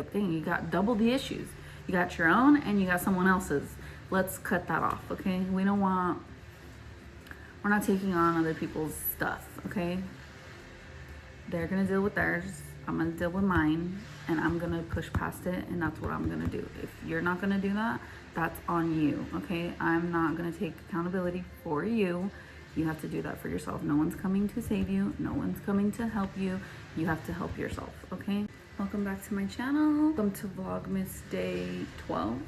thing. You got double the issues. You got your own and you got someone else's. Let's cut that off, okay? We're not taking on other people's stuff, okay? They're gonna deal with theirs, I'm gonna deal with mine, and I'm gonna push past it, and that's what I'm gonna do. If you're not gonna do that, that's on you, okay? I'm not gonna take accountability for you. You have to do that for yourself. No one's coming to save you. No one's coming to help you. You have to help yourself, okay? Welcome back to my channel. Welcome to Vlogmas day 12.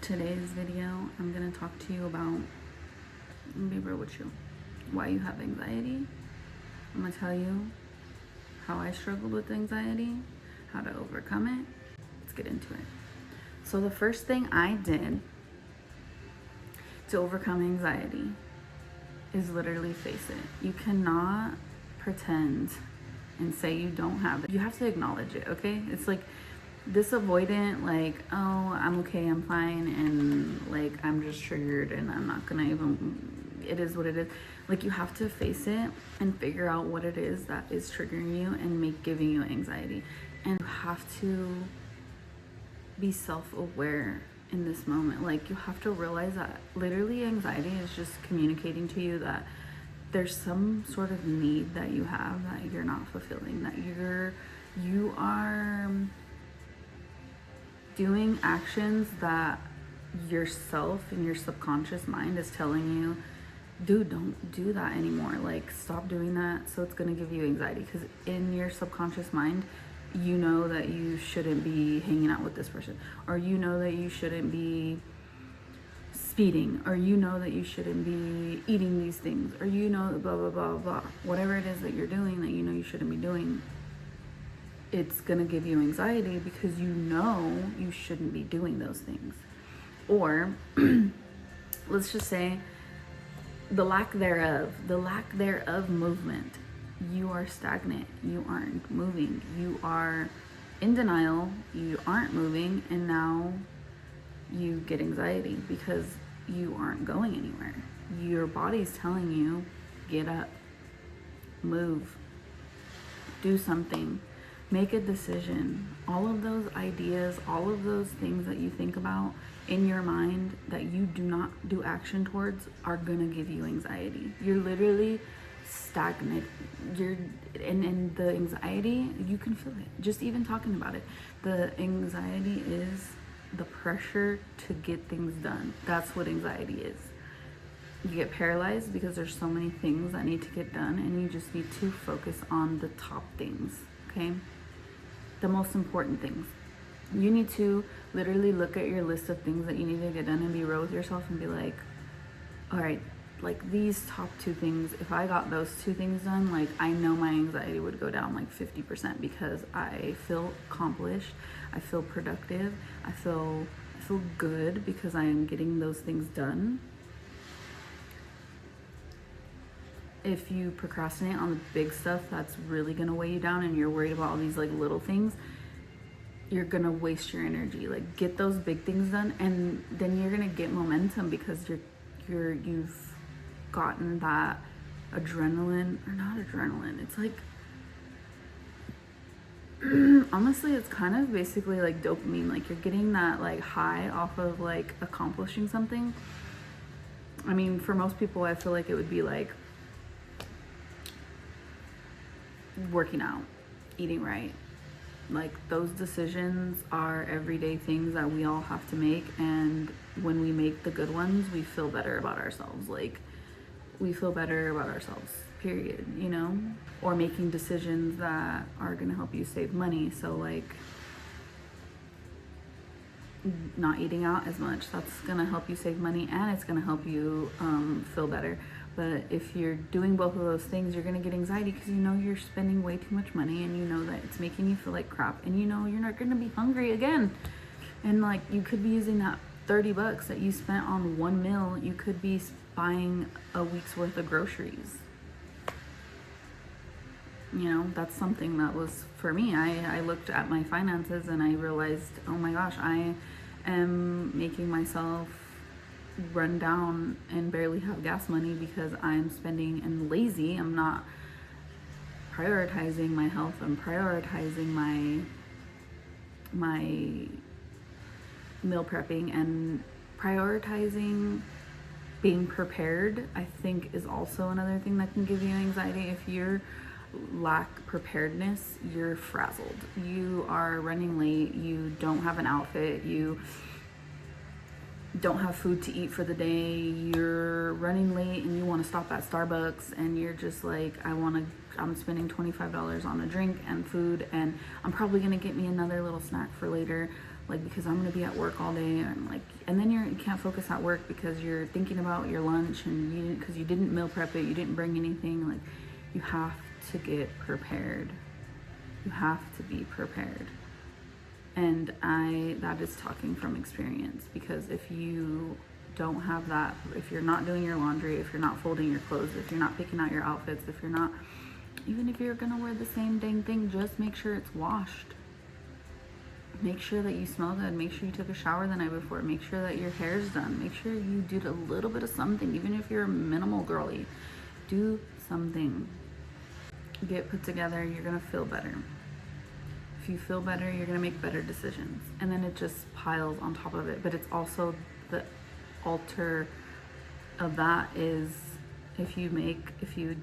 Today's video, I'm gonna talk to you about, be real with you, why you have anxiety. I'm gonna tell you how I struggled with anxiety, how to overcome it. Let's get into it. So the first thing I did to overcome anxiety is literally face it. You cannot pretend and say you don't have it. You have to acknowledge it, okay? It's like this avoidant, like, oh, I'm okay, I'm fine, and like I'm just triggered and I'm not gonna even, it is what it is. Like, you have to face it and figure out what it is that is triggering you and giving you anxiety. And you have to be self-aware in this moment. Like, you have to realize that literally anxiety is just communicating to you that there's some sort of need that you have that you're not fulfilling, that you are doing actions that yourself and your subconscious mind is telling you, dude, don't do that anymore. Like, stop doing that. So it's going to give you anxiety because in your subconscious mind, you know that you shouldn't be hanging out with this person, or you know that you shouldn't be speeding, or you know that you shouldn't be eating these things, or you know blah blah blah blah, whatever it is that you're doing that you know you shouldn't be doing. It's gonna give you anxiety because you know you shouldn't be doing those things. Or let's just say the lack thereof movement. You are stagnant, you aren't moving, you are in denial, you aren't moving, and now you get anxiety because you aren't going anywhere. Your body's telling you, get up, move, do something, make a decision. All of those ideas, all of those things that you think about in your mind that you do not do action towards are gonna give you anxiety. You're literally stagnant. And the anxiety, you can feel it just even talking about it. The anxiety is the pressure to get things done. That's what anxiety is. You get paralyzed because there's so many things that need to get done, and you just need to focus on the top things, okay? The most important things. You need to literally look at your list of things that you need to get done and be real with yourself and be like, all right, like these top two things, if I got those two things done, like I know my anxiety would go down like 50% because I feel accomplished, I feel productive, I feel good because I am getting those things done. If you procrastinate on the big stuff, that's really gonna weigh you down, and you're worried about all these like little things, you're gonna waste your energy. Like, get those big things done, and then you're gonna get momentum because you've gotten that adrenaline, or not adrenaline, it's like honestly it's kind of basically like dopamine. Like, you're getting that like high off of like accomplishing something. I mean, for most people I feel like it would be like working out, eating right. Like, those decisions are everyday things that we all have to make, and when we make the good ones, we feel better about ourselves. Like, we feel better about ourselves, period, you know? Or making decisions that are gonna help you save money. So like, not eating out as much, that's gonna help you save money, and it's gonna help you feel better. But if you're doing both of those things, you're gonna get anxiety because you know you're spending way too much money, and you know that it's making you feel like crap, and you know you're not gonna be hungry again. And like, you could be using that $30 that you spent on one meal, you could be buying a week's worth of groceries. You know, that's something that was for me. I looked at my finances and I realized, oh my gosh, I am making myself run down and barely have gas money because I'm spending and lazy. I'm not prioritizing my health. I'm prioritizing my my meal prepping and prioritizing being prepared, I think, is also another thing that can give you anxiety. If you're lack preparedness, you're frazzled. You are running late, you don't have an outfit, you don't have food to eat for the day, you're running late and you want to stop at Starbucks and you're just like, I'm spending $25 on a drink and food, and I'm probably gonna get me another little snack for later, like because I'm gonna be at work all day, and then you can't focus at work because you're thinking about your lunch, and because you didn't meal prep it, you didn't bring anything. Like, you have to get prepared. You have to be prepared. And that is talking from experience, because if you don't have that, if you're not doing your laundry, if you're not folding your clothes, if you're not picking out your outfits, if you're not, even if you're gonna wear the same dang thing, just make sure it's washed. Make sure that you smell good. Make sure you took a shower the night before. Make sure that your hair's done. Make sure you did a little bit of something, even if you're a minimal girly. Do something. Get put together, you're gonna feel better. If you feel better, you're gonna make better decisions. And then it just piles on top of it. But it's also the alter of that is, if you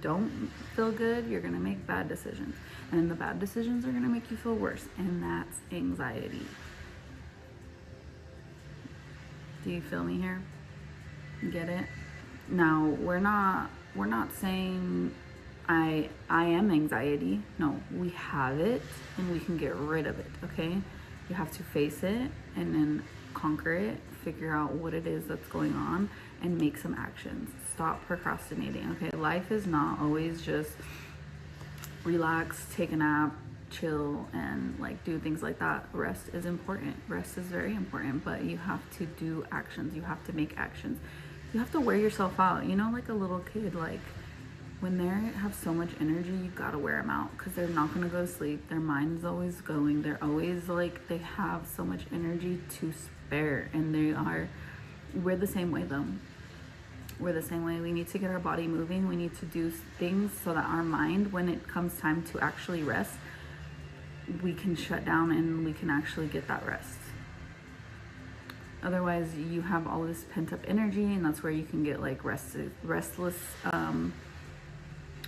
don't feel good, you're gonna make bad decisions. And the bad decisions are gonna make you feel worse. And that's anxiety. Do you feel me here? Get it? Now, we're not saying I am anxiety. No, we have it and we can get rid of it, okay? You have to face it and then conquer it, figure out what it is that's going on, and make some actions. Stop procrastinating, okay? Life is not always just relax, take a nap, chill, and like do things like that. Rest is important. Rest is very important, but you have to do actions. You have to make actions. You have to wear yourself out, you know, like a little kid. Like, when they have so much energy, you gotta wear them out, because they're not gonna go to sleep. Their mind's always going. They're always like, they have so much energy to spare, and we're the same way though. We're the same way. We need to get our body moving. We need to do things so that our mind, when it comes time to actually rest, we can shut down and we can actually get that rest. Otherwise, you have all this pent up energy, and that's where you can get like restless.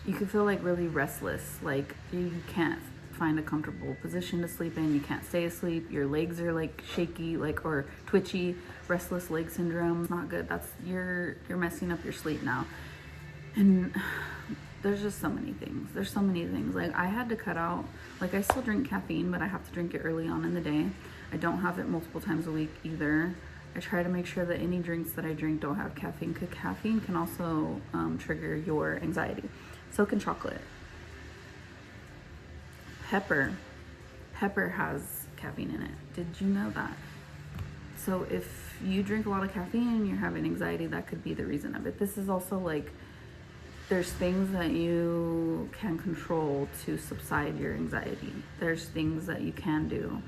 You can feel like really restless, like you can't find a comfortable position to sleep in, you can't stay asleep, your legs are like shaky, like, or twitchy. Restless leg syndrome, not good. That's you're messing up your sleep now. And there's just so many things. There's so many things. Like, I had to cut out, like, I still drink caffeine, but I have to drink it early on in the day. I don't have it multiple times a week either. I try to make sure that any drinks that I drink don't have caffeine, because caffeine can also trigger your anxiety. So can chocolate. Pepper has caffeine in it. Did you know that? So if you drink a lot of caffeine and you're having anxiety, that could be the reason of it. This is also like, there's things that you can control to subside your anxiety. There's things that you can do.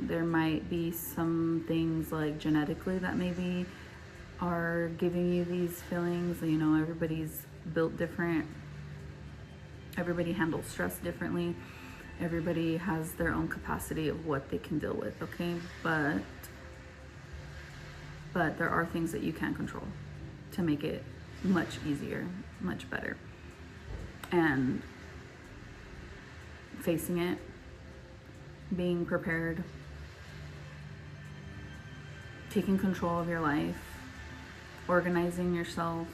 There might be some things like genetically that maybe are giving you these feelings. You know, everybody's built different. Everybody handles stress differently. Everybody has their own capacity of what they can deal with, okay? But there are things that you can control to make it much easier, much better. And facing it, being prepared, taking control of your life, organizing yourself,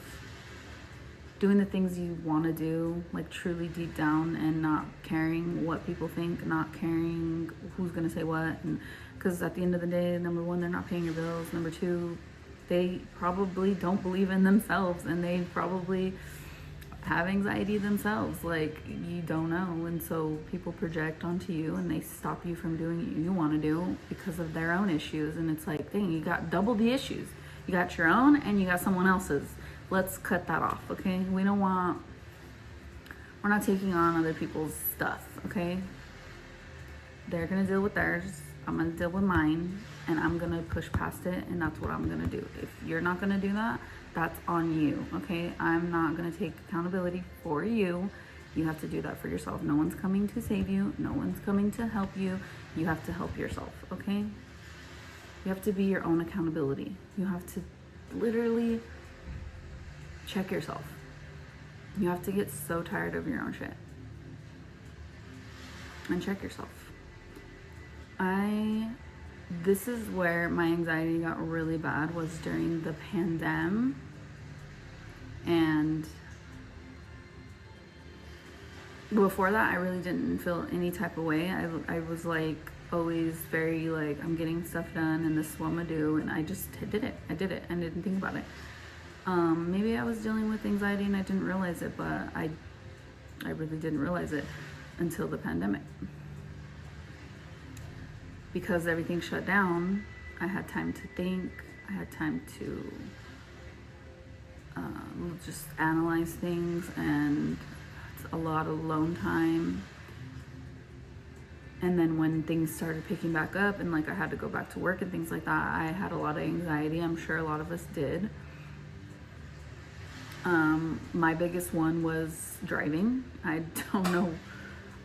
doing the things you want to do, like truly deep down, and not caring what people think, not caring who's going to say what. And because at the end of the day, number one, they're not paying your bills. Number two, they probably don't believe in themselves, and they probably have anxiety themselves. Like, you don't know. And so people project onto you, and they stop you from doing what you want to do because of their own issues. And it's like, dang, you got double the issues. You got your own and you got someone else's. Let's cut that off, okay? We're not taking on other people's stuff, okay? They're gonna deal with theirs, I'm gonna deal with mine, and I'm gonna push past it, and that's what I'm gonna do. If you're not gonna do that, that's on you, okay? I'm not gonna take accountability for you. You have to do that for yourself. No one's coming to save you. No one's coming to help you. You have to help yourself, okay? You have to be your own accountability. You have to literally check yourself. You have to get so tired of your own shit and check yourself. This is where my anxiety got really bad, was during the pandemic. And before that, I really didn't feel any type of way. I was like always very like, I'm getting stuff done and this is what I'm gonna do, and I just did it. I didn't think about it. Maybe I was dealing with anxiety and I didn't realize it, but I really didn't realize it until the pandemic. Because everything shut down, I had time to think. I had time to just analyze things, and a lot of alone time. And then when things started picking back up and like I had to go back to work and things like that, I had a lot of anxiety. I'm sure a lot of us did. My biggest one was driving. I don't know.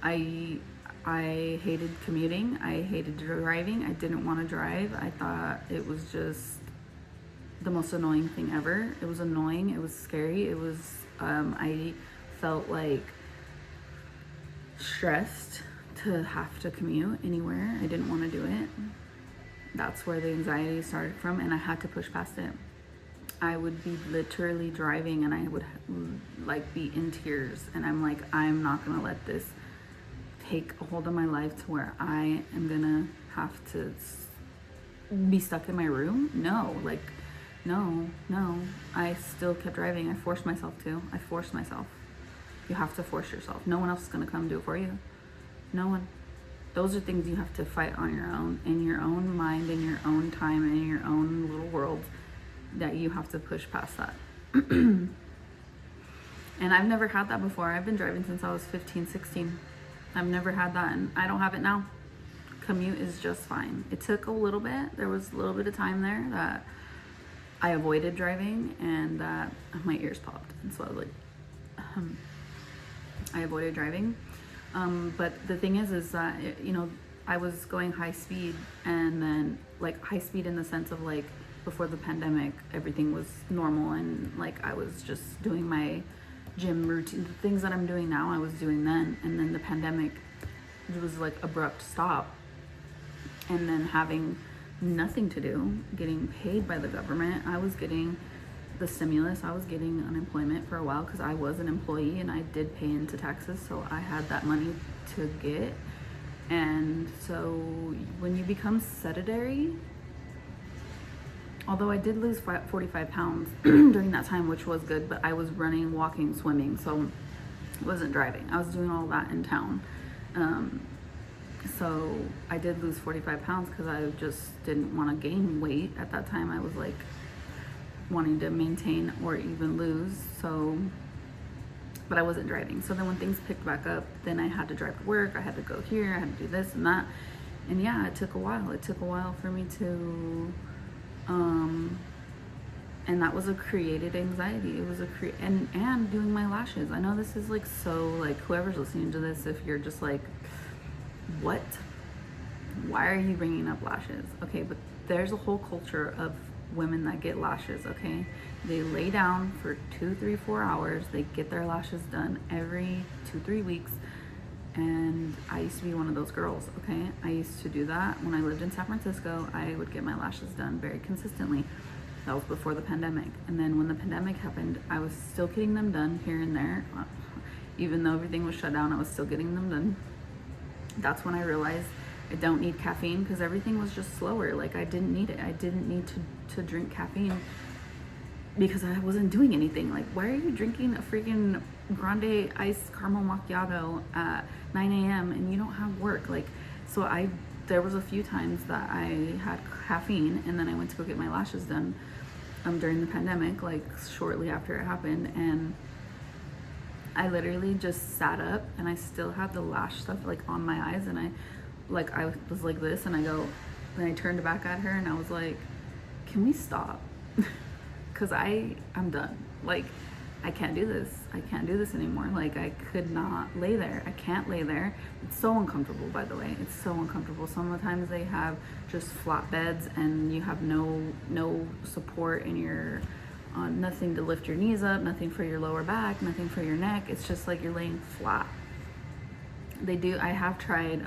I hated commuting. I hated driving. I didn't want to drive. I thought it was just the most annoying thing ever. It was annoying. It was scary. It was, I felt like stressed to have to commute anywhere. I didn't want to do it. That's where the anxiety started from, and I had to push past it. I would be literally driving and I would like be in tears, and I'm like, I'm not gonna let this take a hold of my life to where I am gonna have to be stuck in my room. No, I still kept driving. I forced myself to. You have to force yourself. No one else is gonna come do it for you. No one. Those are things you have to fight on your own, in your own mind, in your own time, in your own little world, that you have to push past that. And I've never had that before. I've been driving since I was 15, 16. I've never had that, and I don't have it now. Commute is just fine. It took a little bit. There was a little bit of time there that I avoided driving, and that my ears popped. And so I was like, I avoided driving. But the thing is that, I was going high speed, and then like high speed in the sense of like before the pandemic, everything was normal, and like I was just doing my gym routine, the things that I'm doing now, I was doing then. And then the pandemic, it was like abrupt stop, and then having nothing to do, getting paid by the government. I was getting the stimulus, I was getting unemployment for a while because I was an employee and I did pay into taxes, so I had that money to get. And so when you become sedentary, although I did lose 45 pounds during that time, which was good, but I was running, walking, swimming, so I wasn't driving. I was doing all that in town. So I did lose 45 pounds because I just didn't want to gain weight. At that time, I was like wanting to maintain or even lose. So, but I wasn't driving. So then when things picked back up, then I had to drive to work. I had to go here. I had to do this and that. And yeah, it took a while. It took a while for me to, and that was a created anxiety. It was and doing my lashes. I know this is like, so like whoever's listening to this, if you're just like, what? Why are you bringing up lashes? Okay, but there's a whole culture of women that get lashes, okay? They lay down for 2, 3, 4 hours. They get their lashes done every 2, 3 weeks. And I used to be one of those girls, okay? I used to do that. When I lived in San Francisco, I would get my lashes done very consistently. That was before the pandemic. And then when the pandemic happened, I was still getting them done here and there. Even though everything was shut down, I was still getting them done. That's when I realized I don't need caffeine, because everything was just slower. Like I didn't need it. I didn't need to drink caffeine because I wasn't doing anything. Like, why are you drinking a freaking grande iced caramel macchiato at 9 a.m. and you don't have work? Like, so there was a few times that I had caffeine, and then I went to go get my lashes done during the pandemic, like shortly after it happened, and I literally just sat up and I still had the lash stuff like on my eyes, and I was like this, and I turned back at her and I was like, can we stop? Because I'm done. Like, I can't do this. I can't do this anymore. Like, I could not lay there. I can't lay there. It's so uncomfortable, by the way. It's so uncomfortable. Sometimes they have just flat beds and you have no support in your, nothing to lift your knees up, nothing for your lower back, nothing for your neck. It's just like you're laying flat. I have tried,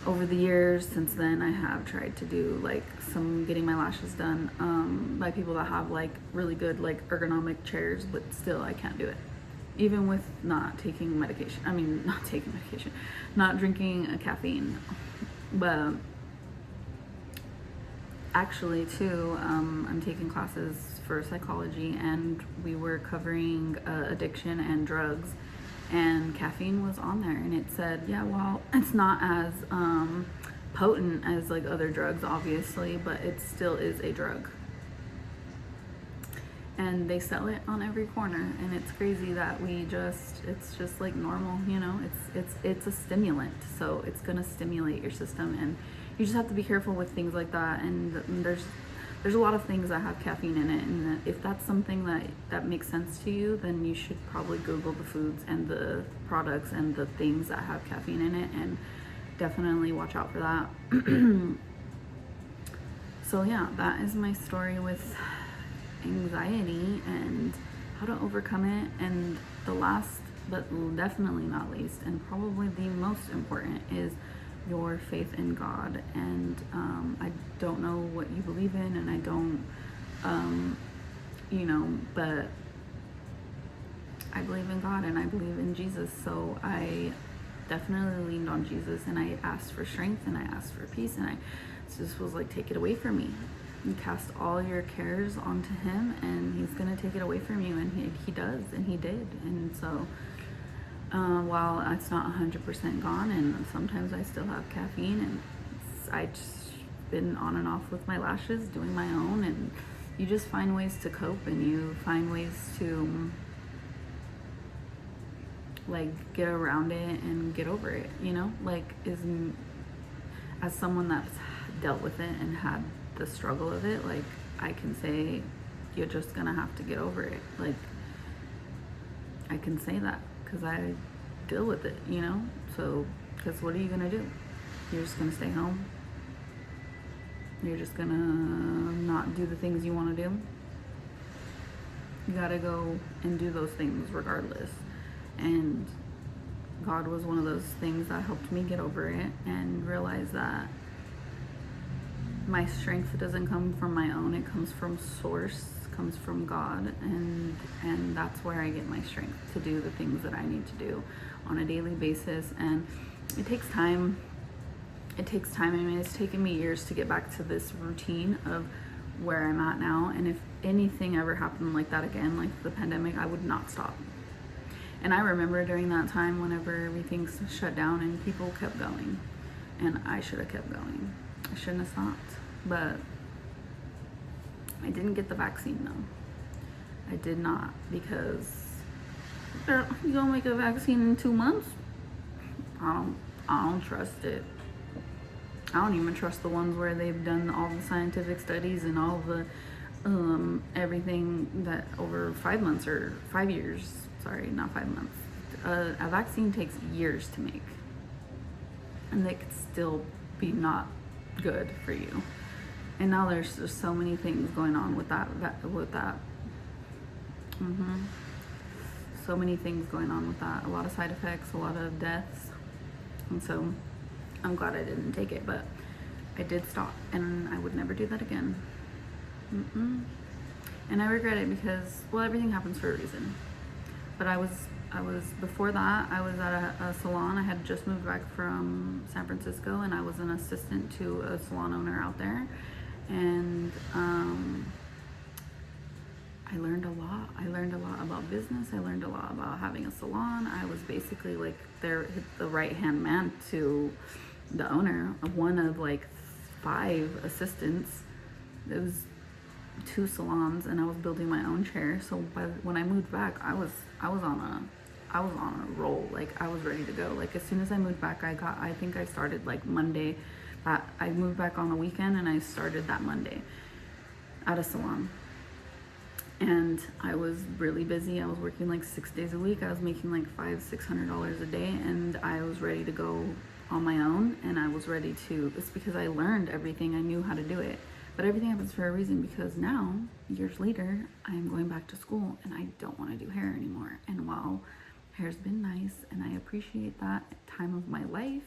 over the years since then, I have tried to do like getting my lashes done by people that have like really good like ergonomic chairs, but still I can't do it. Even with not taking medication. I mean, not taking medication, not drinking a caffeine. But actually too, I'm taking classes for psychology, and we were covering addiction and drugs, and caffeine was on there, and it said, yeah, well, it's not as potent as like other drugs, obviously, but it still is a drug. And they sell it on every corner, and it's crazy that it's just like normal, you know. It's a stimulant, so it's gonna stimulate your system, and you just have to be careful with things like that. And there's a lot of things that have caffeine in it, and if that's something that makes sense to you, then you should probably Google the foods and the products and the things that have caffeine in it, and definitely watch out for that. So yeah, that is my story with anxiety and how to overcome it. And the last, but definitely not least, and probably the most important, is your faith in God. And I don't know what you believe in, and I don't, but I believe in God and I believe in Jesus. So I definitely leaned on Jesus, and I asked for strength and I asked for peace, and I just was like, take it away from me. You cast all your cares onto him, and he's gonna take it away from you, and he does, and he did. And so while it's not 100% gone, and sometimes I still have caffeine, and I just been on and off with my lashes, doing my own, and you just find ways to cope, and you find ways to like get around it and get over it, you know. Like, as someone that's dealt with it and had the struggle of it, like, I can say you're just gonna have to get over it. Like, I can say that because I deal with it, you know. So, because what are you gonna do? You're just gonna stay home? You're just gonna not do the things you want to do? You gotta go and do those things regardless. And God was one of those things that helped me get over it and realize that my strength doesn't come from my own. It comes from source, comes from God, and that's where I get my strength to do the things that I need to do on a daily basis. And it takes time. I mean, it's taken me years to get back to this routine of where I'm at now. And if anything ever happened like that again, like the pandemic, I would not stop. And I remember during that time, whenever everything shut down and people kept going, and I should have kept going. I shouldn't have stopped. But I didn't get the vaccine though. I did not, because you gonna make a vaccine in 2 months? I don't trust it. I don't even trust the ones where they've done all the scientific studies and all the everything that over 5 months or 5 years. Sorry, not 5 months. A vaccine takes years to make, and they could still be not good for you. And now there's just so many things going on with that. So many things going on with that. A lot of side effects, a lot of deaths. And so I'm glad I didn't take it, but I did stop, and I would never do that again. And I regret it because, well, everything happens for a reason. But I was before that, I was at a salon. I had just moved back from San Francisco, and I was an assistant to a salon owner out there. And I learned a lot. I learned a lot about business. I learned a lot about having a salon. I was basically like the right-hand man to the owner, one of like 5 assistants. It was 2 salons, and I was building my own chair. So when I moved back, I was on a roll. Like, I was ready to go. Like, as soon as I moved back, I think I started like Monday. I moved back on a weekend, and I started that Monday at a salon. and I was really busy. I was working like 6 days a week. I was making like $500-600 a day, and I was ready to go on my own, and I was ready to, it's because I learned everything. I knew how to do it. But everything happens for a reason, because now, years later, I am going back to school and I don't want to do hair anymore. And while hair's been nice and I appreciate that time of my life,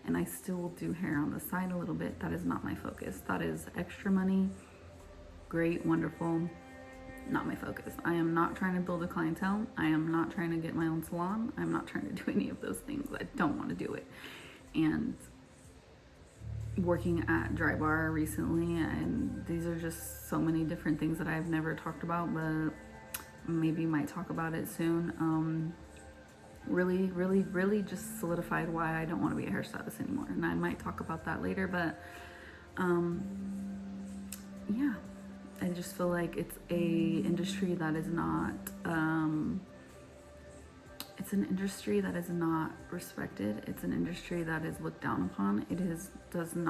and I still do hair on the side a little bit, that is not my focus. That is extra money, great, wonderful, not my focus. I am not trying to build a clientele. I am not trying to get my own salon. I'm not trying to do any of those things. I don't want to do it. And working at Dry Bar recently, and these are just so many different things that I've never talked about, but maybe might talk about it soon. Really just solidified why I don't want to be a hairstylist anymore, and I might talk about that later. But yeah, I just feel like it's a industry that is not it's an industry that is not respected. It's an industry that is looked down upon. It doesn't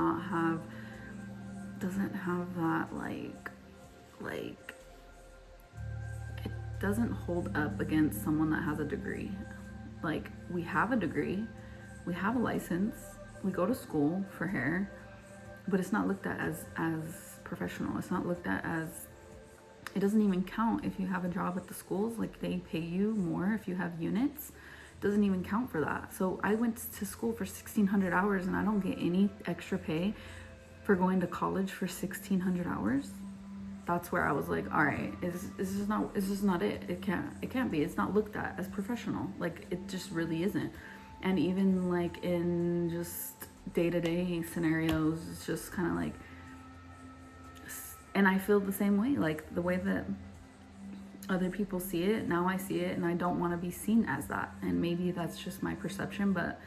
have that like it doesn't hold up against someone that has a degree. Like, we have a degree, we have a license, we go to school for hair, but it's not looked at as professional. It's not looked at as, it doesn't even count if you have a job at the schools. Like, they pay you more if you have units. It doesn't even count for that. So I went to school for 1,600 hours and I don't get any extra pay for going to college for 1,600 hours. That's where I was like, all right, it's just not it. It can't be. It's not looked at as professional. Like, it just really isn't. And even like in just day-to-day scenarios, it's just kind of like, and I feel the same way. Like, the way that other people see it, now I see it, and I don't want to be seen as that. And maybe that's just my perception, but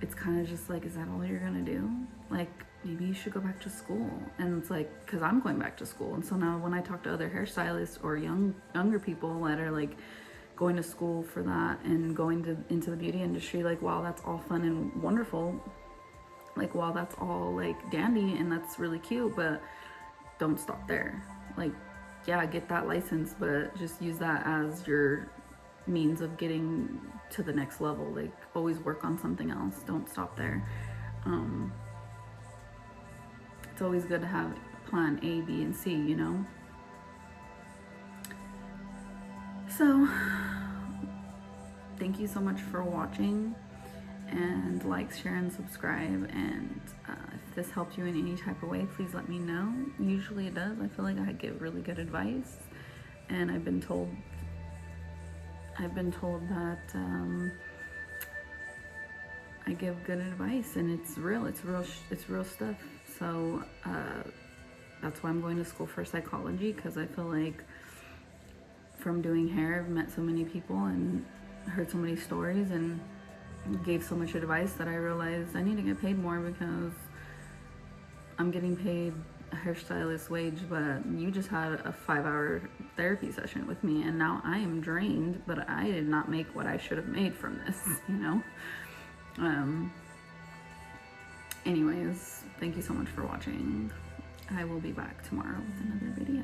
it's kind of just like, is that all you're gonna do? Like, maybe you should go back to school. And it's like, because I'm going back to school. And so now when I talk to other hairstylists or younger people that are like going to school for that and going into the beauty industry, like, wow, that's all fun and wonderful. Like, wow, that's all like dandy and that's really cute, but don't stop there. Like, yeah, get that license, but just use that as your means of getting to the next level. Like, always work on something else. Don't stop there. It's always good to have plan A, B, and C, you know? So, thank you so much for watching, and like, share, and subscribe. And if this helped you in any type of way, please let me know. Usually it does. I feel like I give really good advice, and I've been told that I give good advice, and it's real stuff. So that's why I'm going to school for psychology, because I feel like from doing hair, I've met so many people and heard so many stories and gave so much advice that I realized I need to get paid more, because I'm getting paid a hairstylist wage, but you just had a 5-hour therapy session with me, and now I am drained, but I did not make what I should have made from this, you know? Anyways, thank you so much for watching. I will be back tomorrow with another video.